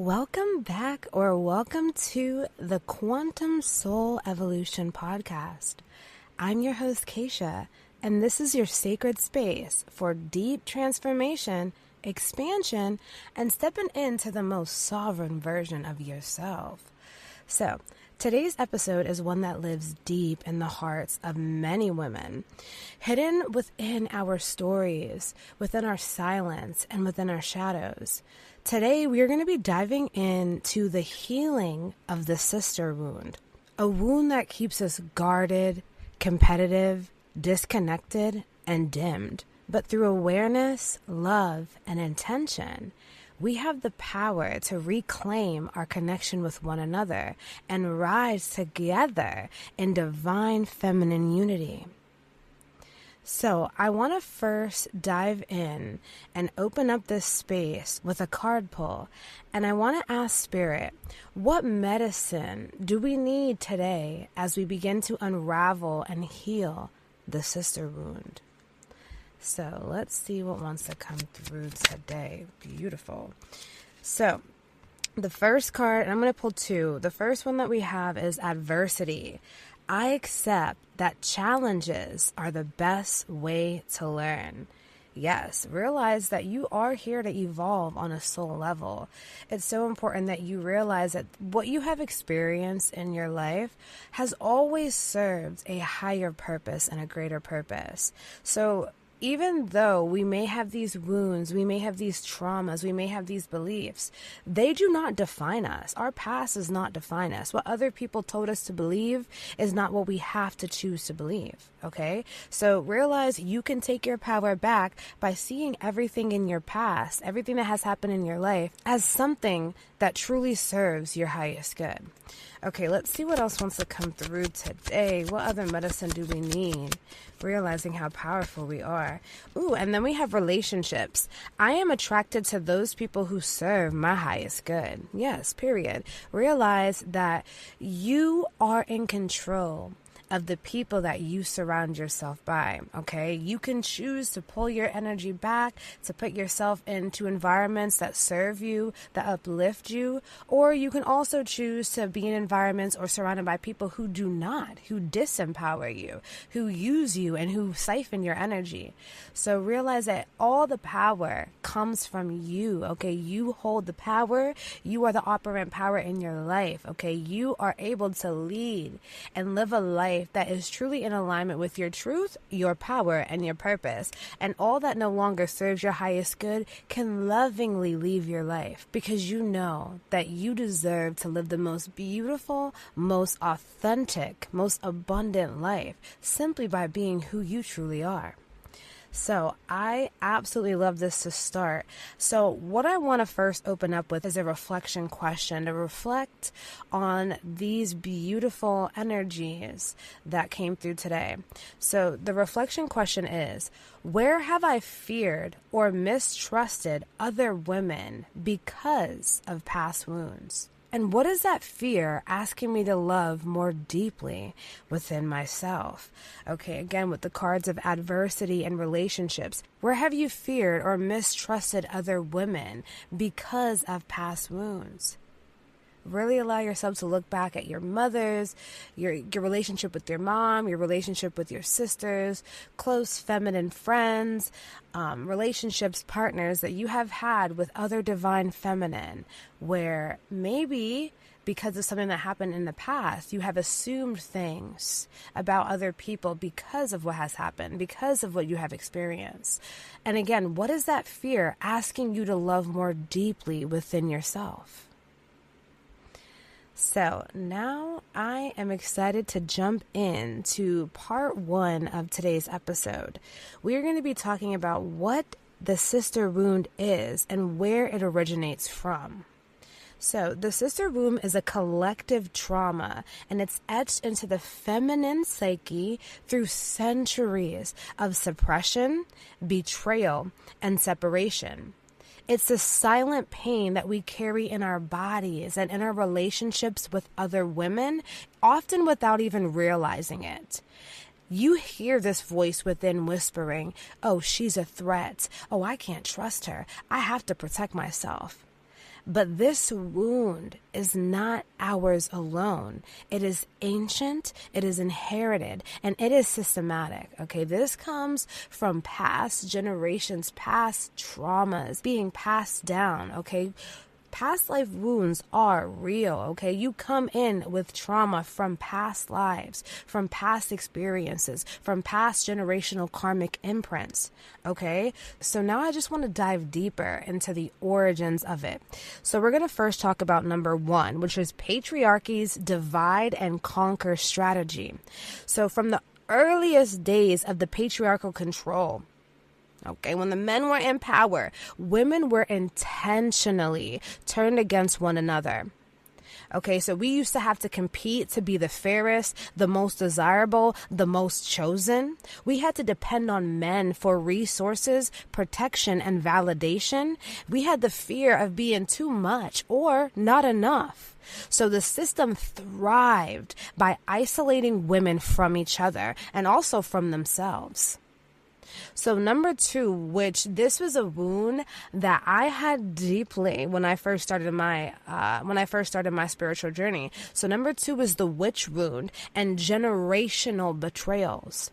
Welcome back, or welcome to the Quantum Soul Evolution Podcast. I'm your host, 𝐍𝐚𝐲, and this is your sacred space for deep transformation, expansion, and stepping into the most sovereign version of yourself. So, today's episode is one that lives deep in the hearts of many women, hidden within our stories, within our silence, and within our shadows. Today, we are going to be diving into the healing of the sister wound, a wound that keeps us guarded, competitive, disconnected, and dimmed. But through awareness, love, and intention, we have the power to reclaim our connection with one another and rise together in divine feminine unity. So I want to first dive in and open up this space with a card pull. And I want to ask Spirit, what medicine do we need today as we begin to unravel and heal the sister wound? So let's see what wants to come through today. Beautiful. So the first card, and I'm going to pull two. The first one that we have is adversity. I accept that challenges are the best way to learn. Yes, realize that you are here to evolve on a soul level. It's so important that you realize that what you have experienced in your life has always served a higher purpose and a greater purpose. So even though we may have these wounds, we may have these traumas, we may have these beliefs, they do not define us. Our past does not define us. What other people told us to believe is not what we have to choose to believe, okay? So realize you can take your power back by seeing everything in your past, everything that has happened in your life, as something that truly serves your highest good. Okay, let's see what else wants to come through today. What other medicine do we need? Realizing how powerful we are. Ooh, and then we have relationships. I am attracted to those people who serve my highest good. Yes, period. Realize that you are in control of the people that you surround yourself by, okay? You can choose to pull your energy back, to put yourself into environments that serve you, that uplift you, or you can also choose to be in environments or surrounded by people who do not, who disempower you, who use you, and who siphon your energy. So realize that all the power comes from you, okay? You hold the power. You are the operant power in your life, okay? You are able to lead and live a life that is truly in alignment with your truth, your power, and your purpose. And all that no longer serves your highest good can lovingly leave your life, because you know that you deserve to live the most beautiful, most authentic, most abundant life simply by being who you truly are. So I absolutely love this to start. So what I want to first open up with is a reflection question to reflect on these beautiful energies that came through today. So the reflection question is, where have I feared or mistrusted other women because of past wounds? And what is that fear asking me to love more deeply within myself? Okay, again, with the cards of adversity and relationships, where have you feared or mistrusted other women because of past wounds? Really allow yourself to look back at your mothers, your relationship with your mom, your relationship with your sisters, close feminine friends, relationships, partners that you have had with other divine feminine, where maybe because of something that happened in the past, you have assumed things about other people because of what has happened, because of what you have experienced. And again, what is that fear asking you to love more deeply within yourself? So now I am excited to jump into part one of today's episode. We are going to be talking about what the sister wound is and where it originates from. So the sister wound is a collective trauma, and it's etched into the feminine psyche through centuries of suppression, betrayal, and separation. It's the silent pain that we carry in our bodies and in our relationships with other women, often without even realizing it. You hear this voice within whispering, oh, she's a threat. Oh, I can't trust her. I have to protect myself. But this wound is not ours alone. It is ancient, it is inherited, and it is systematic, okay? This comes from past generations, past traumas being passed down, okay? Past life wounds are real, okay? You come in with trauma from past lives, from past experiences, from past generational karmic imprints, okay? So now I just want to dive deeper into the origins of it. So we're going to first talk about number 1, which is patriarchy's divide and conquer strategy. So from the earliest days of the patriarchal control, okay, when the men were in power, women were intentionally turned against one another. Okay, so we used to have to compete to be the fairest, the most desirable, the most chosen. We had to depend on men for resources, protection, and validation. We had the fear of being too much or not enough. So the system thrived by isolating women from each other and also from themselves. So number 2, which this was a wound that I had deeply when I first started my spiritual journey. So number 2 is the witch wound and generational betrayals.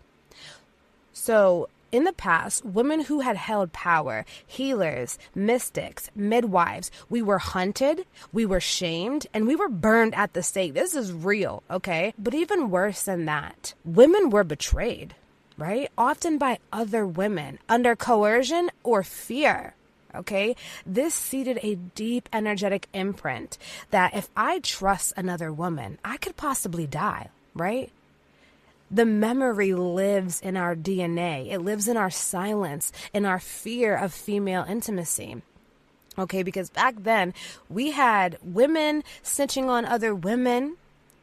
So in the past, women who had held power, healers, mystics, midwives, we were hunted, we were shamed, and we were burned at the stake. This is real, okay? But even worse than that, women were betrayed. Right? Often by other women under coercion or fear. Okay? This seeded a deep energetic imprint that if I trust another woman, I could possibly die, right? The memory lives in our DNA. It lives in our silence, in our fear of female intimacy. Okay? Because back then we had women snitching on other women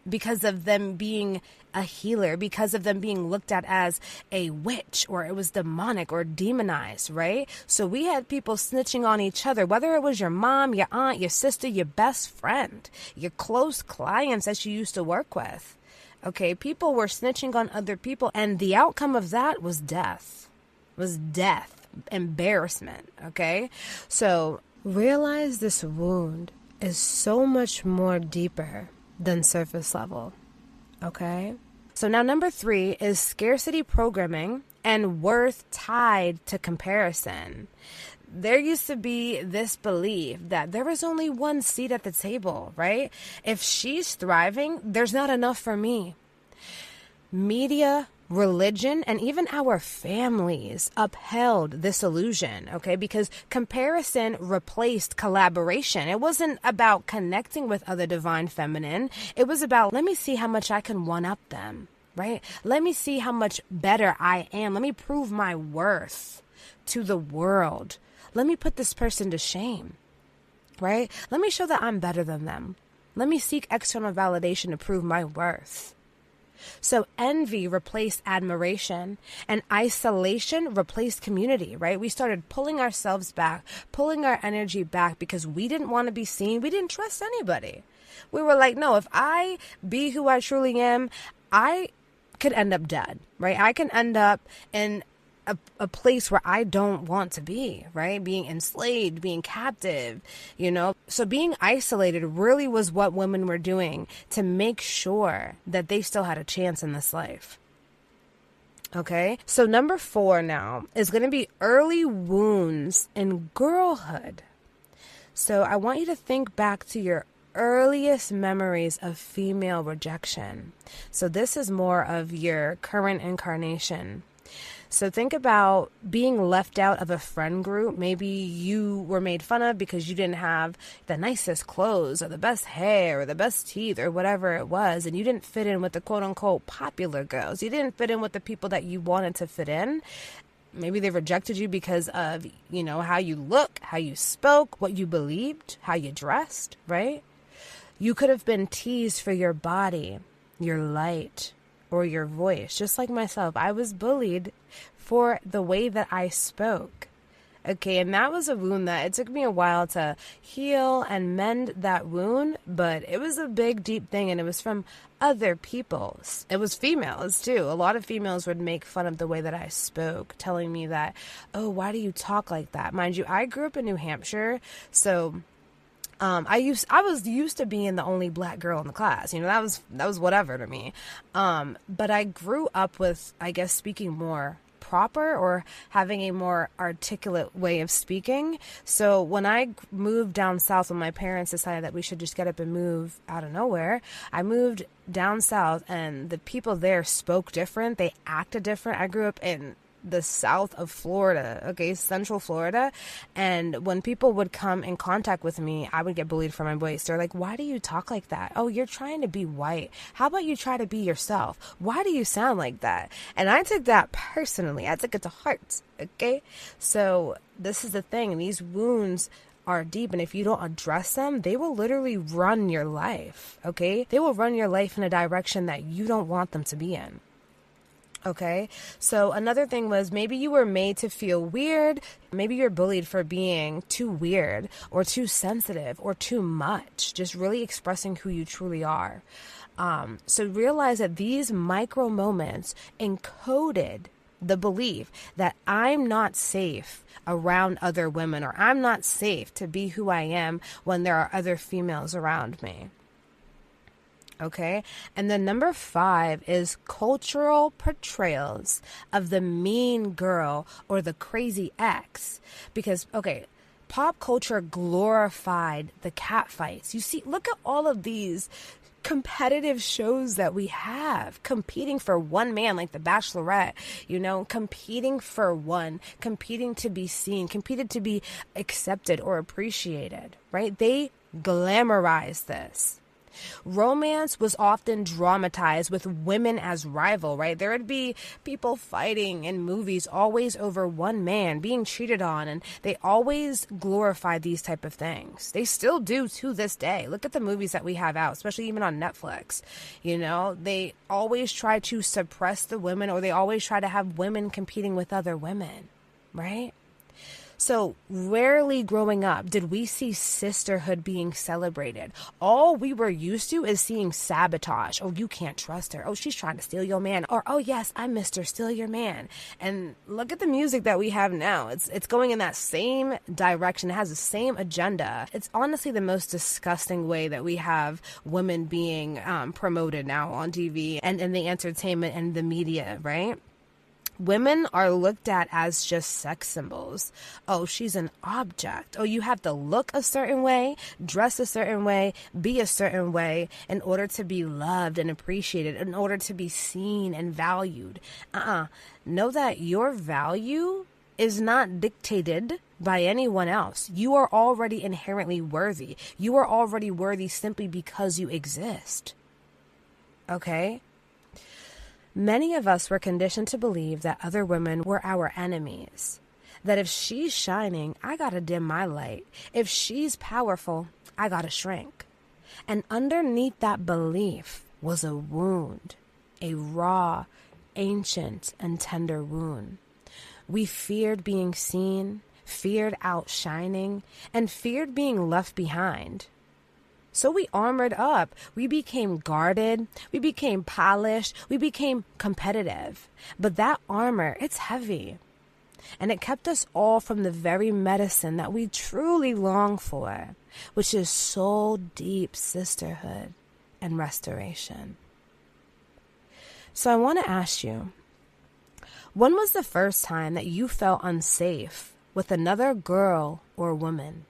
because of them being a healer, because of them being looked at as a witch, or it was demonic or demonized, right? So we had people snitching on each other, whether it was your mom, your aunt, your sister, your best friend, your close clients that you used to work with. Okay, people were snitching on other people, and the outcome of that was death. Embarrassment, okay? So realize this wound is so much more deeper than surface level. Okay? So now number 3 is scarcity programming and worth tied to comparison. There used to be this belief that there is only one seat at the table, right? If she's thriving, there's not enough for me. Media, religion, and even our families upheld this illusion, okay? Because comparison replaced collaboration. It wasn't about connecting with other divine feminine. It was about, let me see how much I can one-up them, right? Let me see how much better I am. Let me prove my worth to the world. Let me put this person to shame, right? Let me show that I'm better than them. Let me seek external validation to prove my worth. So envy replaced admiration and isolation replaced community, right? We started pulling ourselves back, pulling our energy back because we didn't want to be seen. We didn't trust anybody. We were like, no, if I be who I truly am, I could end up dead, right? I can end up in a place where I don't want to be, right? Being enslaved, being captive, you know? So being isolated really was what women were doing to make sure that they still had a chance in this life. Okay? So number 4 now is going to be early wounds in girlhood. So I want you to think back to your earliest memories of female rejection. So this is more of your current incarnation. So think about being left out of a friend group. Maybe you were made fun of because you didn't have the nicest clothes or the best hair or the best teeth or whatever it was. And you didn't fit in with the quote unquote popular girls. You didn't fit in with the people that you wanted to fit in. Maybe they rejected you because of, you know, how you look, how you spoke, what you believed, how you dressed, right? You could have been teased for your body, your light, or your voice. Just like myself, I was bullied for the way that I spoke. Okay, and that was a wound that it took me a while to heal and mend that wound, but it was a big, deep thing, and it was from other people. It was females, too. A lot of females would make fun of the way that I spoke, telling me that, oh, why do you talk like that? Mind you, I grew up in New Hampshire, so I was used to being the only black girl in the class. You know, that was whatever to me. But I grew up with, I guess, speaking more proper or having a more articulate way of speaking. So when I moved down south, when my parents decided that we should just get up and move out of nowhere, I moved down south and the people there spoke different. They acted different. I grew up in the south of Florida, okay, central Florida. And when people would come in contact with me, I would get bullied for my voice. They're like, why do you talk like that? Oh, you're trying to be white. How about you try to be yourself? Why do you sound like that? And I took that personally. I took it to heart, okay? So this is the thing. These wounds are deep, and if you don't address them, they will literally run your life, okay? They will run your life in a direction that you don't want them to be in. Okay, so another thing was maybe you were made to feel weird. Maybe you're bullied for being too weird or too sensitive or too much, just really expressing who you truly are. So realize that these micro moments encoded the belief that I'm not safe around other women, or I'm not safe to be who I am when there are other females around me. Okay, and then number 5 is cultural portrayals of the mean girl or the crazy ex. Because, okay, pop culture glorified the cat fights. You see, look at all of these competitive shows that we have, competing for one man, like The Bachelorette, you know, competing for one, competing to be seen, competing to be accepted or appreciated, right? They glamorize this. Romance was often dramatized with women as rival, right? There would be people fighting in movies always over one man being cheated on, and they always glorify these type of things. They still do to this day. Look at the movies that we have out, especially even on Netflix. You know, they always try to suppress the women, or they always try to have women competing with other women, right? So rarely growing up did we see sisterhood being celebrated. All we were used to is seeing sabotage. Oh, you can't trust her. Oh, she's trying to steal your man. Or, oh, yes, I missed her, steal your man. And look at the music that we have now. It's going in that same direction. It has the same agenda. It's honestly the most disgusting way that we have women being promoted now on TV and in the entertainment and the media, right? Women are looked at as just sex symbols. Oh, she's an object. Oh, you have to look a certain way, dress a certain way, be a certain way in order to be loved and appreciated, in order to be seen and valued. Know that your value is not dictated by anyone else. You are already inherently worthy. You are already worthy simply because you exist. Okay? Many of us were conditioned to believe that other women were our enemies. That if she's shining, I gotta dim my light. If she's powerful, I gotta shrink. And underneath that belief was a wound, a raw, ancient, and tender wound. We feared being seen, feared outshining, and feared being left behind. So we armored up. We became guarded. We became polished. We became competitive. But that armor, it's heavy. And it kept us all from the very medicine that we truly long for, which is soul deep sisterhood and restoration. So I want to ask you, when was the first time that you felt unsafe with another girl or woman?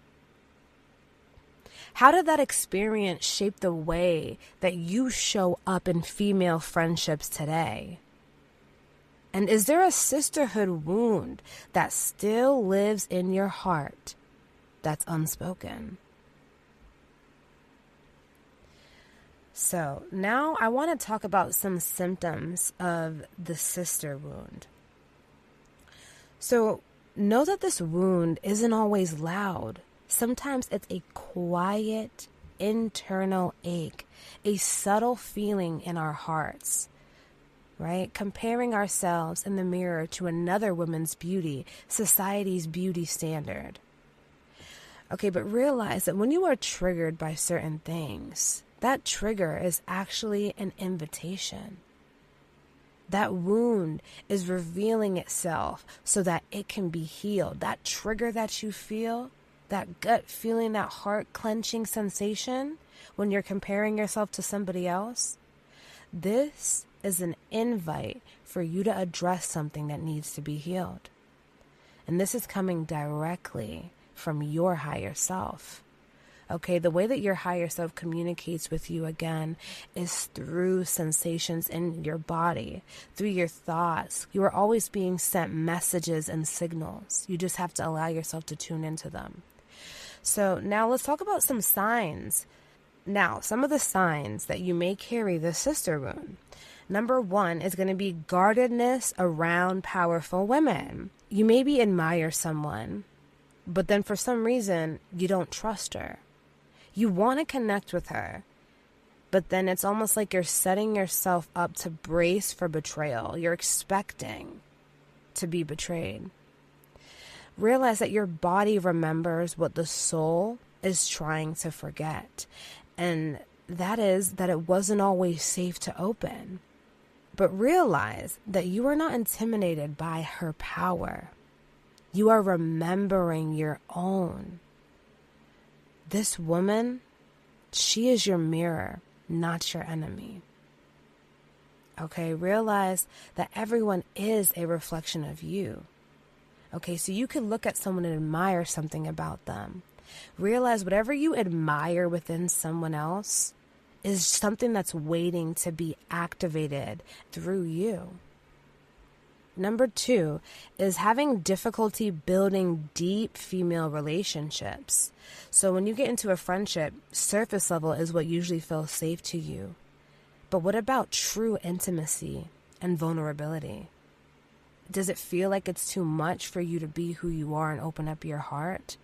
How did that experience shape the way that you show up in female friendships today? And is there a sisterhood wound that still lives in your heart that's unspoken? So now I want to talk about some symptoms of the sister wound. So know that this wound isn't always loud. Sometimes it's a quiet, internal ache, a subtle feeling in our hearts, right? Comparing ourselves in the mirror to another woman's beauty, society's beauty standard. Okay, but realize that when you are triggered by certain things, that trigger is actually an invitation. That wound is revealing itself so that it can be healed. That trigger that you feel, that gut feeling, that heart clenching sensation when you're comparing yourself to somebody else, this is an invite for you to address something that needs to be healed. And this is coming directly from your higher self. Okay, the way that your higher self communicates with you again is through sensations in your body, through your thoughts. You are always being sent messages and signals. You just have to allow yourself to tune into them. So now let's talk about some signs. Now, some of the signs that you may carry the sister wound. Number 1 is going to be guardedness around powerful women. You maybe admire someone, but then for some reason, you don't trust her. You want to connect with her, but then it's almost like you're setting yourself up to brace for betrayal. You're expecting to be betrayed. Realize that your body remembers what the soul is trying to forget, and that is that it wasn't always safe to open. But realize that you are not intimidated by her power. You are remembering your own. This woman, she is your mirror, not your enemy. Okay, realize that everyone is a reflection of you. Okay, so you can look at someone and admire something about them. Realize whatever you admire within someone else is something that's waiting to be activated through you. Number 2 is having difficulty building deep female relationships. So when you get into a friendship, surface level is what usually feels safe to you. But what about true intimacy and vulnerability? Does it feel like it's too much for you to be who you are and open up your heart?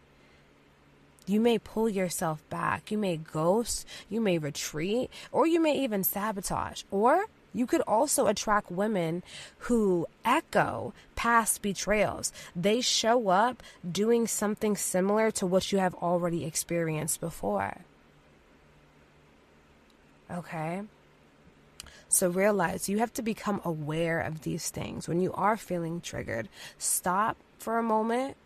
You may pull yourself back. You may ghost, you may retreat, or you may even sabotage. Or you could also attract women who echo past betrayals. They show up doing something similar to what you have already experienced before. Okay? So realize you have to become aware of these things. When you are feeling triggered, stop for a moment.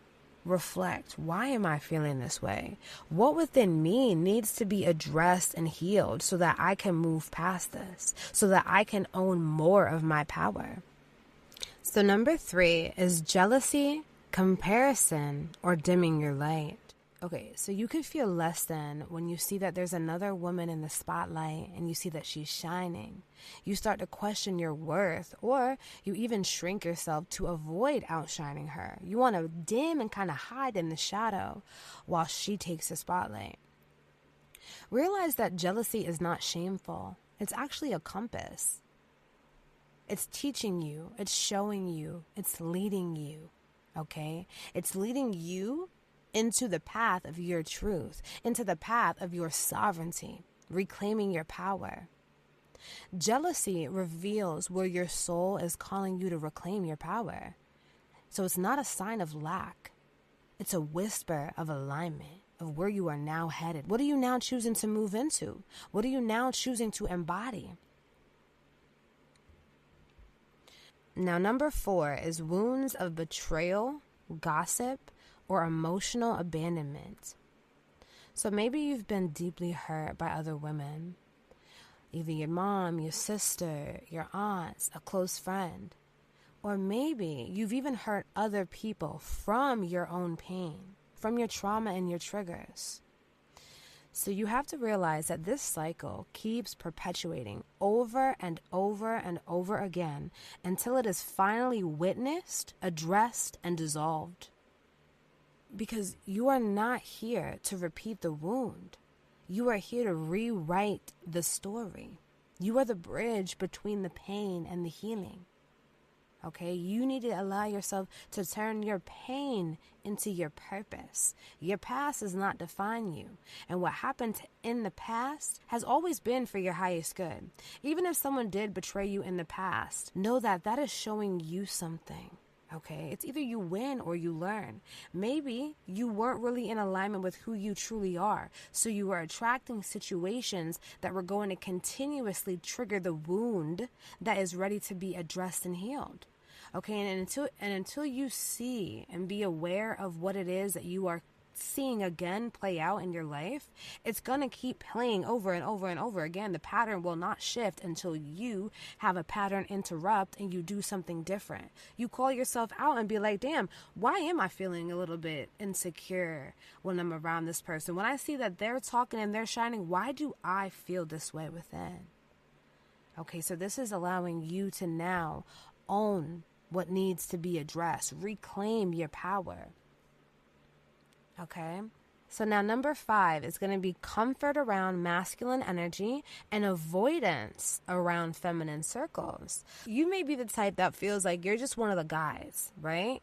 Reflect. Why am I feeling this way? What within me needs to be addressed and healed so that I can move past this, so that I can own more of my power? So number 3 is jealousy, comparison, or dimming your light. Okay, so you could feel less than when you see that there's another woman in the spotlight and you see that she's shining. You start to question your worth, or you even shrink yourself to avoid outshining her. You want to dim and kind of hide in the shadow while she takes the spotlight. Realize that jealousy is not shameful. It's actually a compass. It's teaching you, it's showing you, it's leading you, okay? It's leading you into the path of your truth, into the path of your sovereignty, reclaiming your power. Jealousy reveals where your soul is calling you to reclaim your power. So it's not a sign of lack. It's a whisper of alignment, of where you are now headed. What are you now choosing to move into? What are you now choosing to embody? Now, number 4 is wounds of betrayal, gossip, or emotional abandonment. So maybe you've been deeply hurt by other women, either your mom, your sister, your aunts, a close friend, or maybe you've even hurt other people from your own pain, from your trauma and your triggers. So you have to realize that this cycle keeps perpetuating over and over and over again until it is finally witnessed, addressed, and dissolved. Because you are not here to repeat the wound. You are here to rewrite the story. You are the bridge between the pain and the healing. Okay, you need to allow yourself to turn your pain into your purpose. Your past does not define you. And what happened in the past has always been for your highest good. Even if someone did betray you in the past, know that that is showing you something. Okay, it's either you win or you learn. Maybe you weren't really in alignment with who you truly are, so you were attracting situations that were going to continuously trigger the wound that is ready to be addressed and healed. Okay, and until you see and be aware of what it is that you are seeing again play out in your life, it's going to keep playing over and over and over again. The pattern will not shift until you have a pattern interrupt and you do something different. You call yourself out and be like, damn, why am I feeling a little bit insecure when I'm around this person? When I see that they're talking and they're shining, why do I feel this way within? Okay, so this is allowing you to now own what needs to be addressed, reclaim your power. Okay, so now number 5 is going to be comfort around masculine energy and avoidance around feminine circles. You may be the type that feels like you're just one of the guys, right?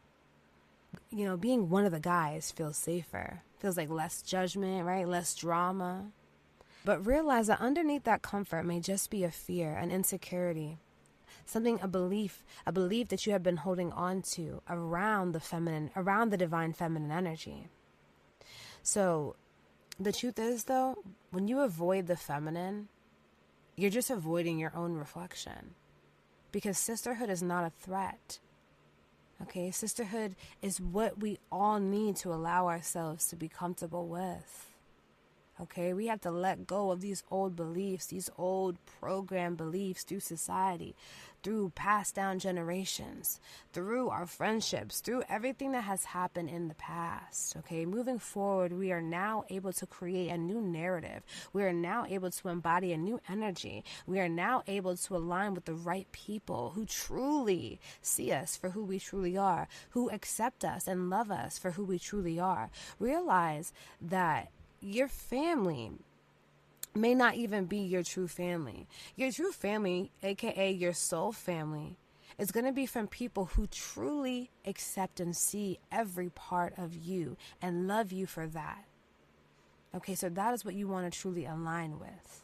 You know, being one of the guys feels safer, feels like less judgment, right? Less drama. But realize that underneath that comfort may just be a fear, an insecurity, something, a belief that you have been holding on to around the feminine, around the divine feminine energy. So the truth is, though, when you avoid the feminine, you're just avoiding your own reflection, because sisterhood is not a threat. Okay, sisterhood is what we all need to allow ourselves to be comfortable with. Okay, we have to let go of these old beliefs, these old programmed beliefs through society, through passed down generations, through our friendships, through everything that has happened in the past. Okay, moving forward, we are now able to create a new narrative. We are now able to embody a new energy. We are now able to align with the right people who truly see us for who we truly are, who accept us and love us for who we truly are. Realize that your family may not even be your true family. Your true family, aka your soul family, is going to be from people who truly accept and see every part of you and love you for that. Okay, so that is what you want to truly align with.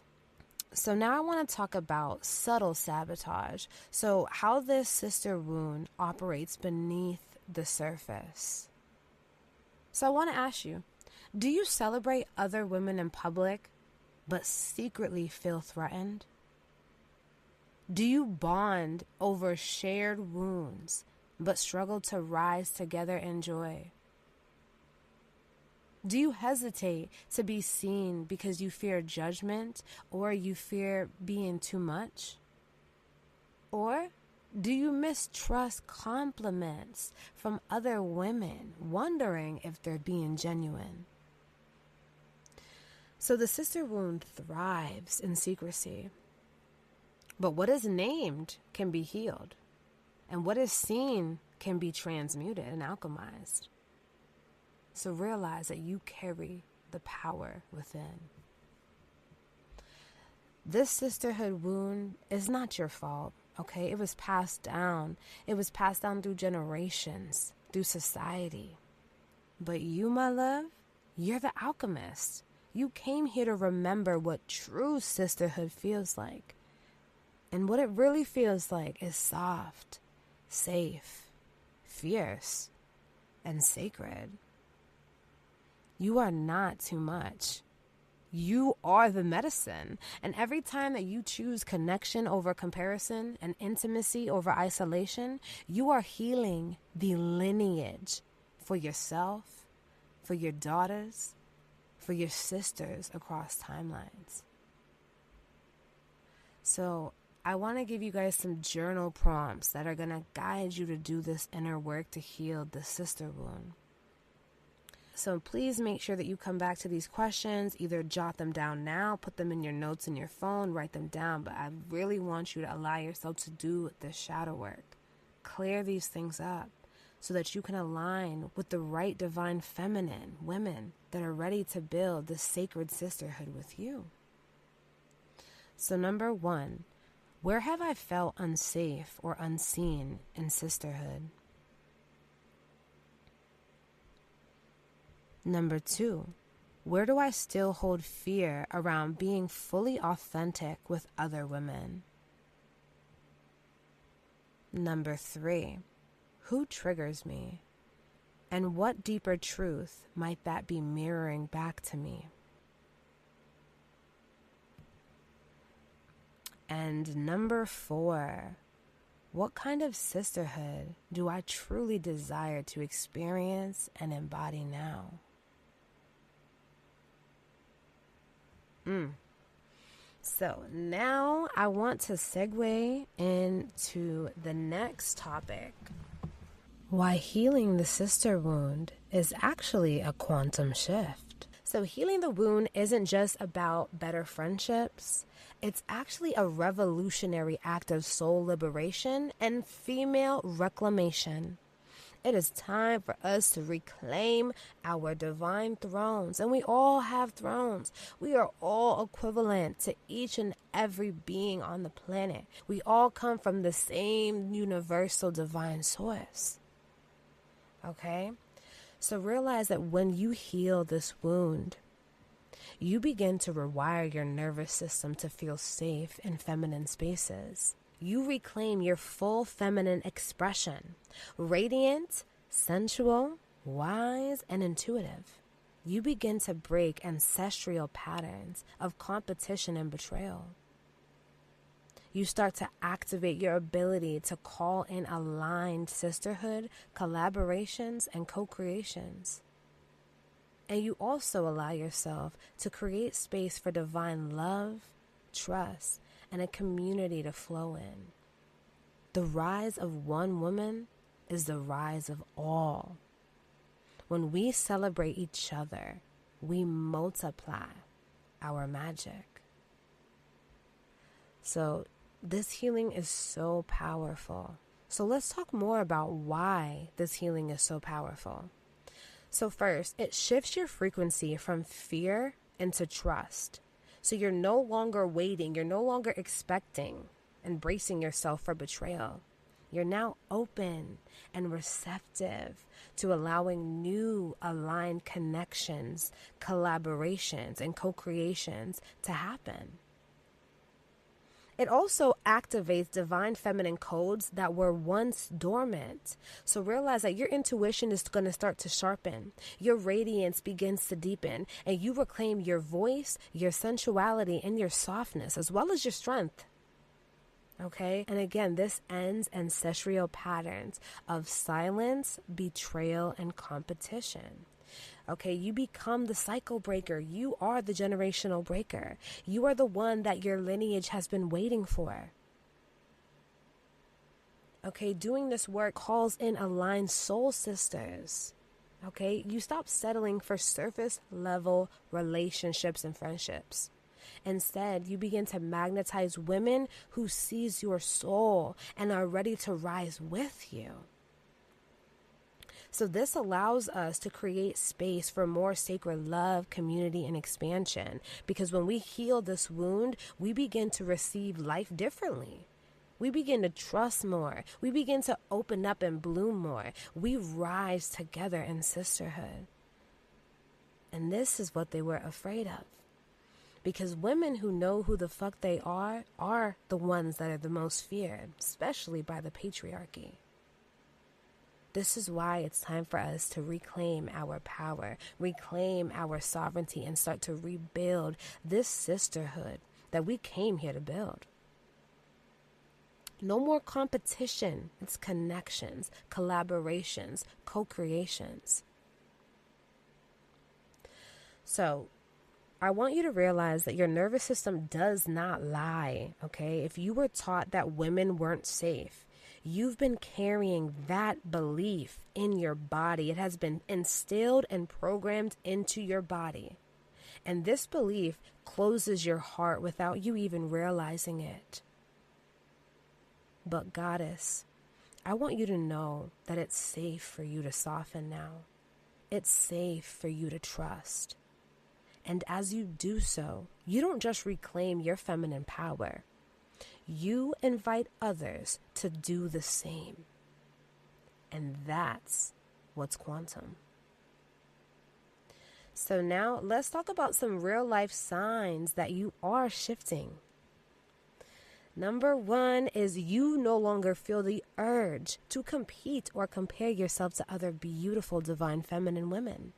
So now I want to talk about subtle sabotage. So how this sister wound operates beneath the surface. So I want to ask you, do you celebrate other women in public, but secretly feel threatened? Do you bond over shared wounds, but struggle to rise together in joy? Do you hesitate to be seen because you fear judgment or you fear being too much? Or do you mistrust compliments from other women, wondering if they're being genuine? So the sister wound thrives in secrecy. But what is named can be healed. And what is seen can be transmuted and alchemized. So realize that you carry the power within. This sisterhood wound is not your fault, okay? It was passed down. It was passed down through generations, through society. But you, my love, you're the alchemist. You came here to remember what true sisterhood feels like. And what it really feels like is soft, safe, fierce, and sacred. You are not too much. You are the medicine. And every time that you choose connection over comparison and intimacy over isolation, you are healing the lineage for yourself, for your daughters, for your sisters across timelines. So I want to give you guys some journal prompts that are going to guide you to do this inner work to heal the sister wound. So please make sure that you come back to these questions, either jot them down now, put them in your notes in your phone, write them down. But I really want you to allow yourself to do this shadow work. Clear these things up so that you can align with the right divine feminine women that are ready to build this sacred sisterhood with you. So number 1, where have I felt unsafe or unseen in sisterhood? Number 2, where do I still hold fear around being fully authentic with other women? Number 3, who triggers me? And what deeper truth might that be mirroring back to me? And number 4, what kind of sisterhood do I truly desire to experience and embody now? So now I want to segue into the next topic. Why healing the sister wound is actually a quantum shift. So healing the wound isn't just about better friendships. It's actually a revolutionary act of soul liberation and female reclamation. It is time for us to reclaim our divine thrones. And we all have thrones. We are all equivalent to each and every being on the planet. We all come from the same universal divine source. Okay? So realize that when you heal this wound, you begin to rewire your nervous system to feel safe in feminine spaces. You reclaim your full feminine expression, radiant, sensual, wise, and intuitive. You begin to break ancestral patterns of competition and betrayal. You start to activate your ability to call in aligned sisterhood, collaborations, and co-creations. And you also allow yourself to create space for divine love, trust, and a community to flow in. The rise of one woman is the rise of all. When we celebrate each other, we multiply our magic. So this healing is so powerful. So let's talk more about why this healing is so powerful. So first, it shifts your frequency from fear into trust. So you're no longer waiting, you're no longer expecting and bracing yourself for betrayal. You're now open and receptive to allowing new aligned connections, collaborations, and co-creations to happen. It also activates divine feminine codes that were once dormant. So realize that your intuition is going to start to sharpen. Your radiance begins to deepen, and you reclaim your voice, your sensuality, and your softness, as well as your strength. Okay? And again, this ends ancestral patterns of silence, betrayal, and competition. Okay, you become the cycle breaker. You are the generational breaker. You are the one that your lineage has been waiting for. Okay, doing this work calls in aligned soul sisters. Okay, you stop settling for surface level relationships and friendships. Instead, you begin to magnetize women who sees your soul and are ready to rise with you. So this allows us to create space for more sacred love, community, and expansion. Because when we heal this wound, we begin to receive life differently. We begin to trust more. We begin to open up and bloom more. We rise together in sisterhood. And this is what they were afraid of. Because women who know who the fuck they are the ones that are the most feared, especially by the patriarchy. This is why it's time for us to reclaim our power, reclaim our sovereignty, and start to rebuild this sisterhood that we came here to build. No more competition. It's connections, collaborations, co-creations. So I want you to realize that your nervous system does not lie, okay? If you were taught that women weren't safe, you've been carrying that belief in your body. It has been instilled and programmed into your body. And this belief closes your heart without you even realizing it. But Goddess, I want you to know that it's safe for you to soften now. It's safe for you to trust. And as you do so, you don't just reclaim your feminine power. You invite others to do the same. And that's what's quantum. So now let's talk about some real life signs that you are shifting. Number 1 is you no longer feel the urge to compete or compare yourself to other beautiful divine feminine women.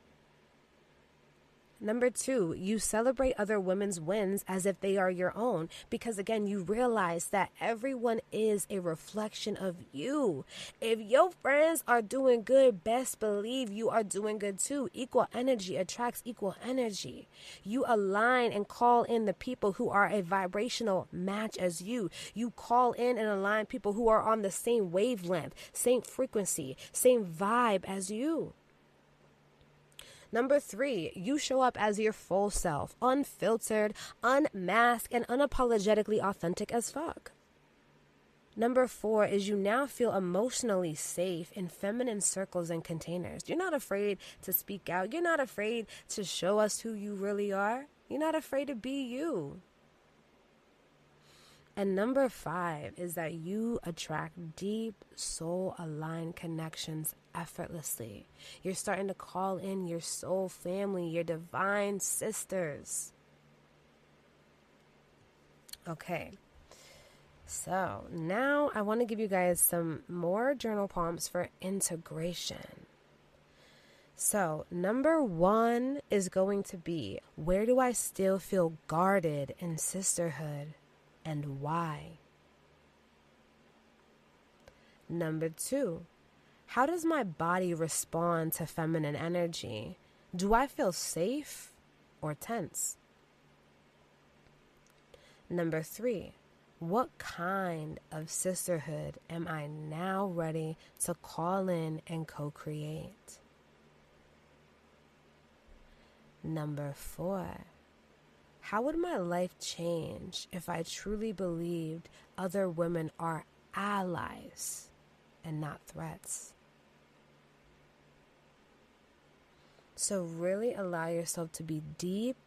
Number 2, you celebrate other women's wins as if they are your own, because again, you realize that everyone is a reflection of you. If your friends are doing good, best believe you are doing good too. Equal energy attracts equal energy. You align and call in the people who are a vibrational match as you. You call in and align people who are on the same wavelength, same frequency, same vibe as you. Number 3, you show up as your full self, unfiltered, unmasked, and unapologetically authentic as fuck. Number 4 is you now feel emotionally safe in feminine circles and containers. You're not afraid to speak out. You're not afraid to show us who you really are. You're not afraid to be you. And number 5 is that you attract deep, soul-aligned connections effortlessly. You're starting to call in your soul family, your divine sisters. Okay, so now I want to give you guys some more journal prompts for integration. So number 1 is going to be, where do I still feel guarded in sisterhood? And why? Number 2, how does my body respond to feminine energy? Do I feel safe or tense? Number 3, what kind of sisterhood am I now ready to call in and co-create? Number 4, how would my life change if I truly believed other women are allies and not threats? So really allow yourself to be deep,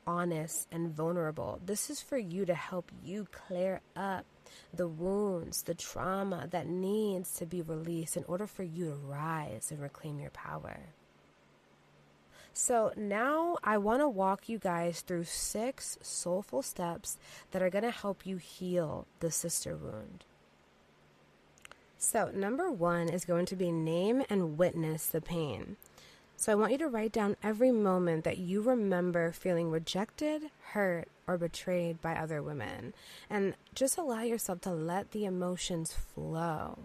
honest, and vulnerable. This is for you to help you clear up the wounds, the trauma that needs to be released in order for you to rise and reclaim your power. So now I want to walk you guys through 6 soulful steps that are going to help you heal the sister wound. So number 1 is going to be name and witness the pain. So I want you to write down every moment that you remember feeling rejected, hurt, or betrayed by other women. And just allow yourself to let the emotions flow.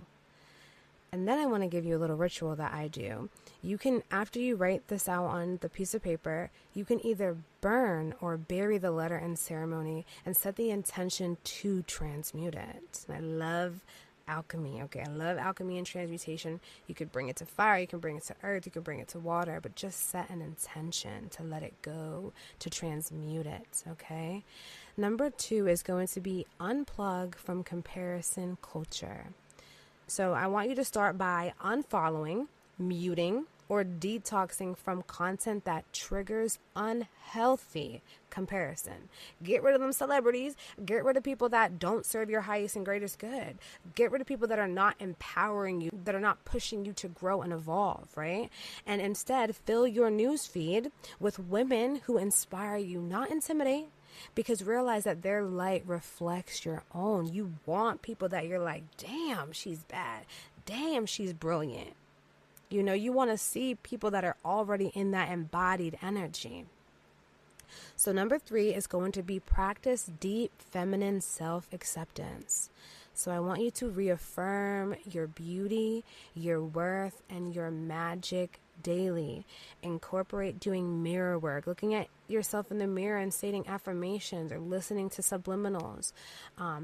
And then I want to give you a little ritual that I do. You can, after you write this out on the piece of paper, you can either burn or bury the letter in ceremony and set the intention to transmute it. And I love alchemy. Okay, I love alchemy and transmutation. You could bring it to fire, you can bring it to earth, you can bring it to water, but just set an intention to let it go, to transmute it, okay? Number 2 is going to be unplug from comparison culture. So I want you to start by unfollowing, muting, or detoxing from content that triggers unhealthy comparison. Get rid of them celebrities. Get rid of people that don't serve your highest and greatest good. Get rid of people that are not empowering you, that are not pushing you to grow and evolve, right? And instead, fill your news feed with women who inspire you, not intimidate. Because realize that their light reflects your own. You want people that you're like, damn, she's bad. Damn, she's brilliant. You know, you want to see people that are already in that embodied energy. So number 3 is going to be practice deep feminine self-acceptance. So I want you to reaffirm your beauty, your worth, and your magic daily. Incorporate doing mirror work, looking at yourself in the mirror and stating affirmations or listening to subliminals,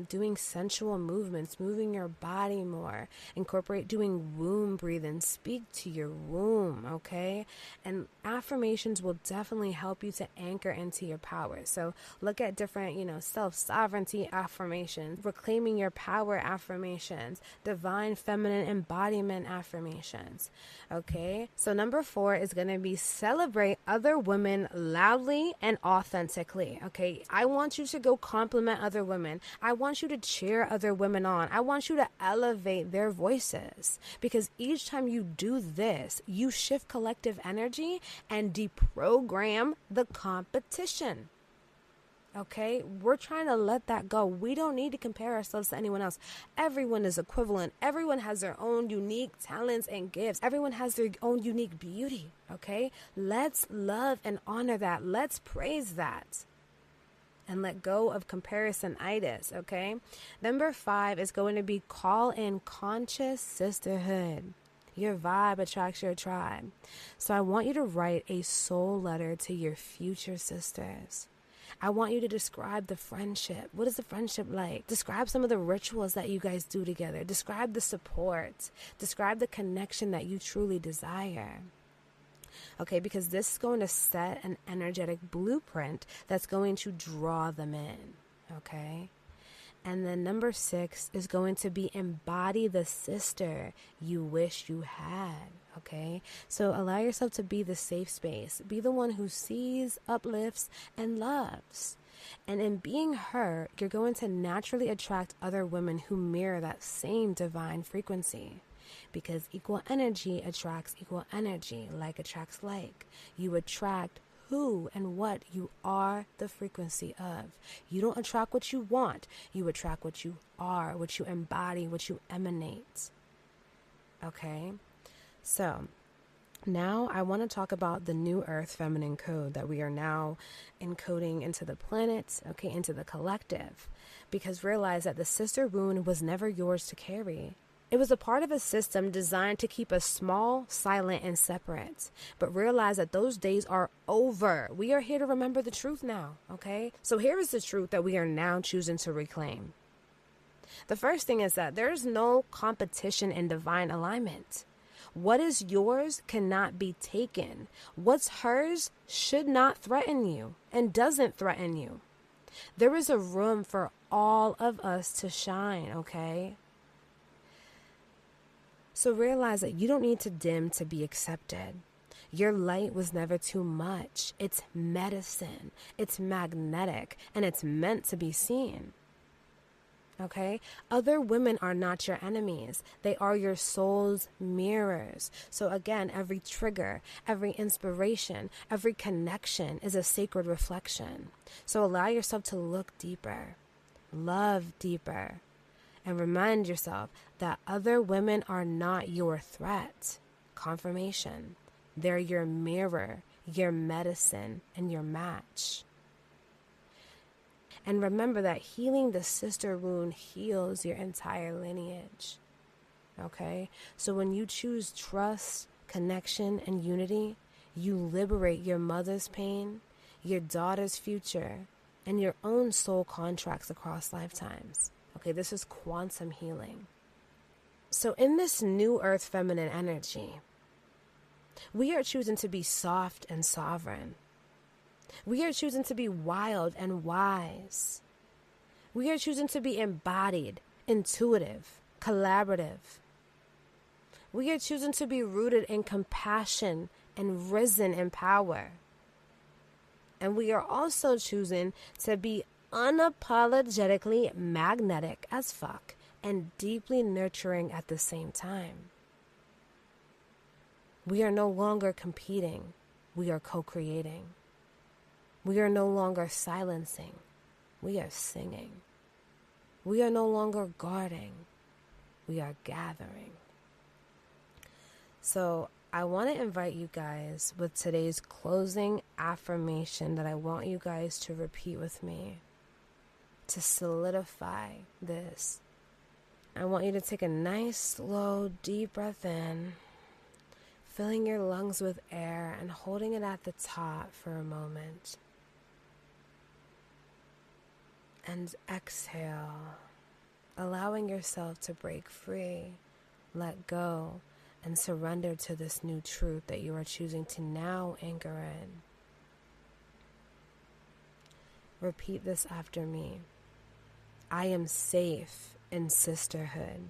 doing sensual movements, moving your body more. Incorporate doing womb breathing, speak to your womb, okay? And affirmations will definitely help you to anchor into your power. So look at different, self-sovereignty affirmations, reclaiming your power affirmations, divine feminine embodiment affirmations, okay? So number 4 is going to be celebrate other women loudly and authentically, okay? I want you to go compliment other women. I want you to cheer other women on. I want you to elevate their voices, because each time you do this, you shift collective energy and deprogram the competition. Okay, we're trying to let that go. We don't need to compare ourselves to anyone else. Everyone is equivalent. Everyone has their own unique talents and gifts. Everyone has their own unique beauty. Okay, let's love and honor that. Let's praise that. And let go of comparison-itis. Okay, number 5 is going to be call in conscious sisterhood. Your vibe attracts your tribe. So I want you to write a soul letter to your future sisters. I want you to describe the friendship. What is the friendship like? Describe some of the rituals that you guys do together. Describe the support. Describe the connection that you truly desire. Okay, because this is going to set an energetic blueprint that's going to draw them in. Okay? And then number 6 is going to be embody the sister you wish you had. Okay, so allow yourself to be the safe space. Be the one who sees, uplifts, and loves. And in being her, you're going to naturally attract other women who mirror that same divine frequency. Because equal energy attracts equal energy, like attracts like. You attract who and what you are the frequency of. You don't attract what you want. You attract what you are, what you embody, what you emanate. Okay? So, now I want to talk about the new Earth feminine code that we are now encoding into the planet, okay, into the collective. Because realize that the sister wound was never yours to carry. It was a part of a system designed to keep us small, silent, and separate. But realize that those days are over. We are here to remember the truth now, okay? So here is the truth that we are now choosing to reclaim. The first thing is that there is no competition in divine alignment. What is yours cannot be taken. What's hers should not threaten you and doesn't threaten you. There is a room for all of us to shine, okay? So realize that you don't need to dim to be accepted. Your light was never too much. It's medicine. It's magnetic, and it's meant to be seen. Okay? Other women are not your enemies. They are your soul's mirrors. So again, every trigger, every inspiration, every connection is a sacred reflection. So allow yourself to look deeper, love deeper, and remind yourself that other women are not your threat. Confirmation. They're your mirror, your medicine, and your match. And remember that healing the sister wound heals your entire lineage. Okay? So when you choose trust, connection, and unity, you liberate your mother's pain, your daughter's future, and your own soul contracts across lifetimes. Okay, this is quantum healing. So in this new earth feminine energy, we are choosing to be soft and sovereign. We are choosing to be wild and wise. We are choosing to be embodied, intuitive, collaborative. We are choosing to be rooted in compassion and risen in power. And we are also choosing to be unapologetically magnetic as fuck and deeply nurturing at the same time. We are no longer competing. We are co-creating. We are no longer silencing. We are singing. We are no longer guarding. We are gathering. So I want to invite you guys with today's closing affirmation that I want you guys to repeat with me to solidify this. I want you to take a nice, slow, deep breath in, filling your lungs with air and holding it at the top for a moment. And exhale, allowing yourself to break free, let go, and surrender to this new truth that you are choosing to now anchor in. Repeat this after me. I am safe in sisterhood.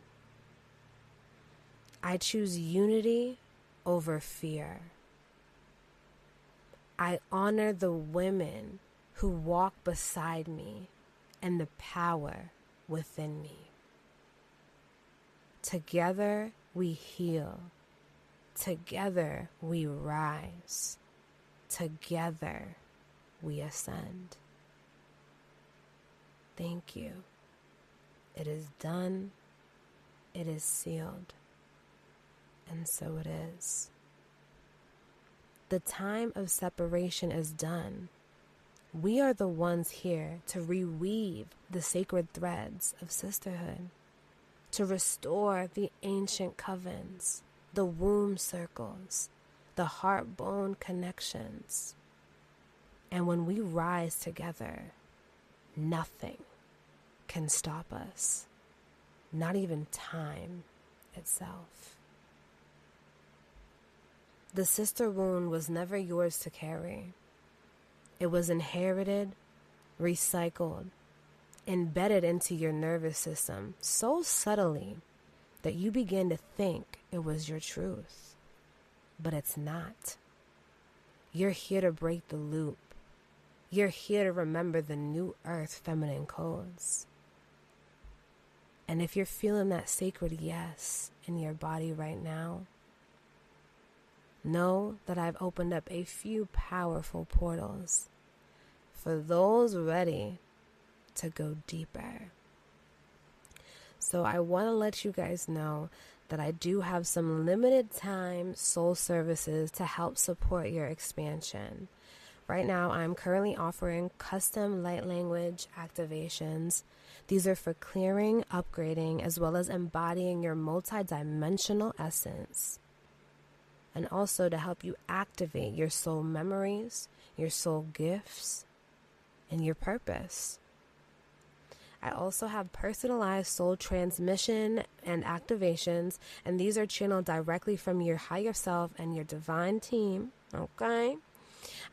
I choose unity over fear. I honor the women who walk beside me and the power within me. Together we heal. Together we rise. Together we ascend. thank you. It is done. It is sealed. And so it is. The time of separation is done. We are the ones here to reweave the sacred threads of sisterhood, to restore the ancient covens, the womb circles, the heart-bone connections. And when we rise together, nothing can stop us, not even time itself. The sister wound was never yours to carry. It was inherited, recycled, embedded into your nervous system so subtly that you begin to think it was your truth. But it's not. You're here to break the loop. You're here to remember the new earth feminine codes. And if you're feeling that sacred yes in your body right now, know that I've opened up a few powerful portals for those ready to go deeper. So I want to let you guys know that I do have some limited time soul services to help support your expansion. Right now, I'm currently offering custom light language activations. These are for clearing, upgrading, as well as embodying your multidimensional essence. And also to help you activate your soul memories, your soul gifts, and your purpose. I also have personalized soul transmission and activations, and these are channeled directly from your higher self and your divine team, okay?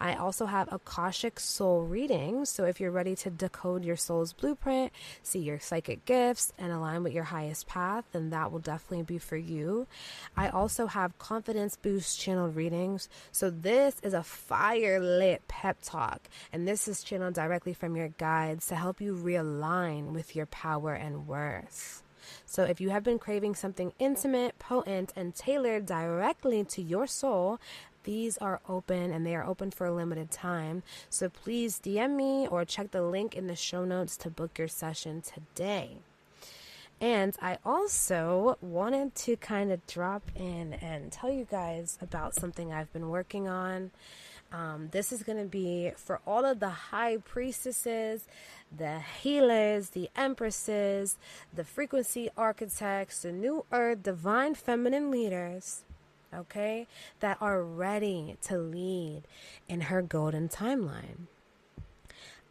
I also have Akashic soul readings, so if you're ready to decode your soul's blueprint, see your psychic gifts, and align with your highest path, then that will definitely be for you. I also have confidence boost channeled readings, so this is a fire lit pep talk, and this is channeled directly from your guides to help you realign with your power and worth. So if you have been craving something intimate, potent, and tailored directly to your soul, these are open, and they are open for a limited time. So please DM me or check the link in the show notes to book your session today. And I also wanted to kind of drop in and tell you guys about something I've been working on. This is going to be for all of the high priestesses, the healers, the empresses, the frequency architects, the new earth, divine feminine leaders, okay, that are ready to lead in her golden timeline.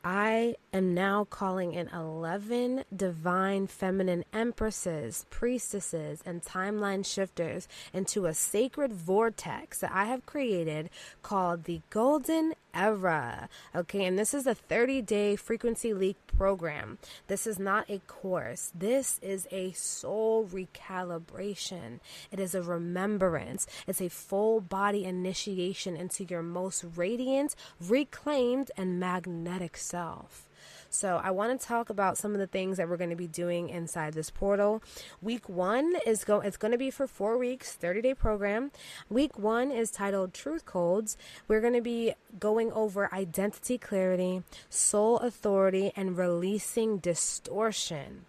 I am now calling in 11 divine feminine empresses, priestesses, and timeline shifters into a sacred vortex that I have created called the Golden Era. Okay, and this is a 30-day frequency leak program. This is not a course. This is a soul recalibration. It is a remembrance. It's a full body initiation into your most radiant, reclaimed, and magnetic self. So I want to talk about some of the things that we're going to be doing inside this portal. Week 1 is it's going to be for 4 weeks, 30-day program. Week 1 is titled Truth Codes. We're going to be going over identity clarity, soul authority, and releasing distortion.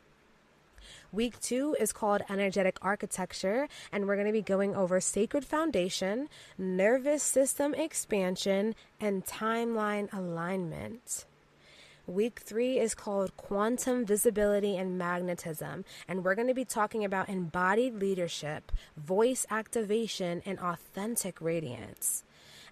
Week 2 is called Energetic Architecture, and we're going to be going over Sacred Foundation, Nervous System Expansion, and Timeline Alignment. Week 3 is called Quantum Visibility and Magnetism, and we're going to be talking about embodied leadership, voice activation, and authentic radiance.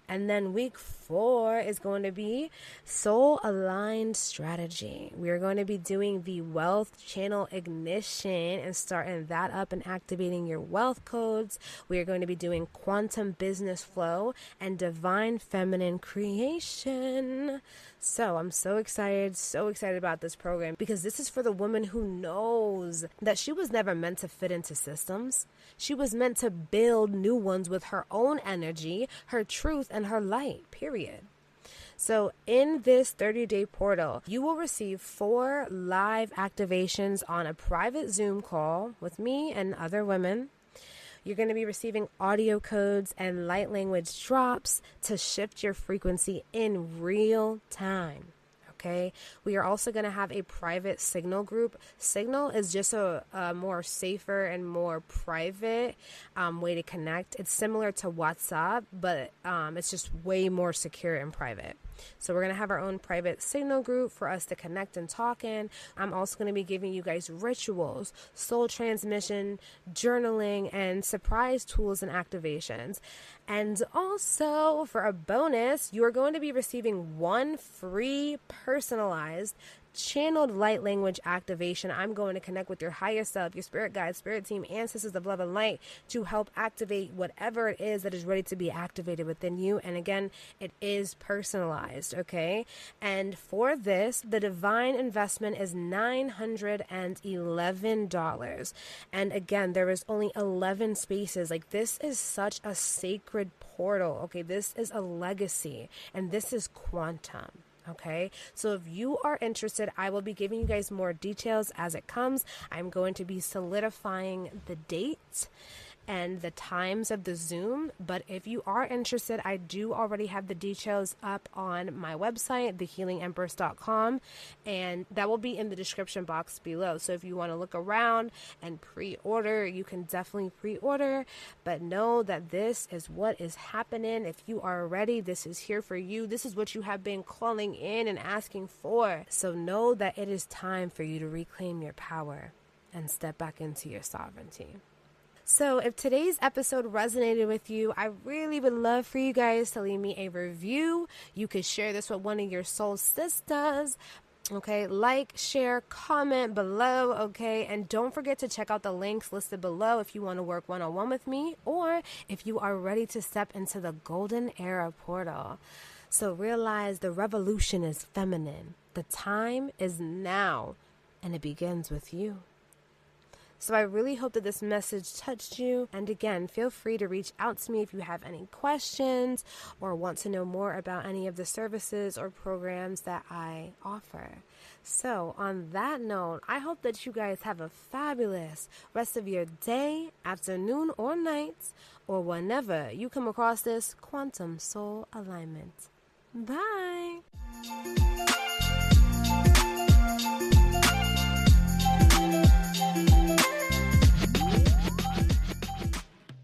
And then week 4 is going to be soul aligned strategy. We're going to be doing the wealth channel ignition and starting that up and activating your wealth codes. We are going to be doing quantum business flow and divine feminine creation. So I'm so excited about this program, because this is for the woman who knows that she was never meant to fit into systems. She was meant to build new ones with her own energy, her truth, and her light, period. So in this 30-day portal, you will receive 4 live activations on a private Zoom call with me and other women. You're going to be receiving audio codes and light language drops to shift your frequency in real time. Okay, we are also going to have a private Signal group. Signal is just a more safer and more private way to connect. It's similar to WhatsApp, but it's just way more secure and private. So we're going to have our own private Signal group for us to connect and talk in. I'm also going to be giving you guys rituals, soul transmission, journaling, and surprise tools and activations. And also, for a bonus, you are going to be receiving one free personalized channeled light language activation. I'm going to connect with your higher self, your spirit guide, spirit team, ancestors of love and light to help activate whatever it is that is ready to be activated within you. And again, it is personalized, okay? And for this, the divine investment is $911. And again, there is only 11 spaces. Like, this is such a sacred portal, okay? This is a legacy, and this is quantum. Okay, so if you are interested, I will be giving you guys more details as it comes. I'm going to be solidifying the date and the times of the Zoom. But if you are interested, I do already have the details up on my website, 𝐍𝐚𝐴𝐻𝐿𝑖𝑛gempress.com, and that will be in the description box below. So if you want to look around and pre-order, you can definitely pre-order. But know that this is what is happening. If you are ready, this is here for you. This is what you have been calling in and asking for. So know that it is time for you to reclaim your power and step back into your sovereignty. So if today's episode resonated with you, I really would love for you guys to leave me a review. You could share this with one of your soul sisters. Okay, like, share, comment below, okay? And don't forget to check out the links listed below if you want to work one-on-one with me or if you are ready to step into the golden era portal. So realize the revolution is feminine. The time is now, and it begins with you. So I really hope that this message touched you. And again, feel free to reach out to me if you have any questions or want to know more about any of the services or programs that I offer. So on that note, I hope that you guys have a fabulous rest of your day, afternoon, or night, or whenever you come across this quantum soul alignment. Bye.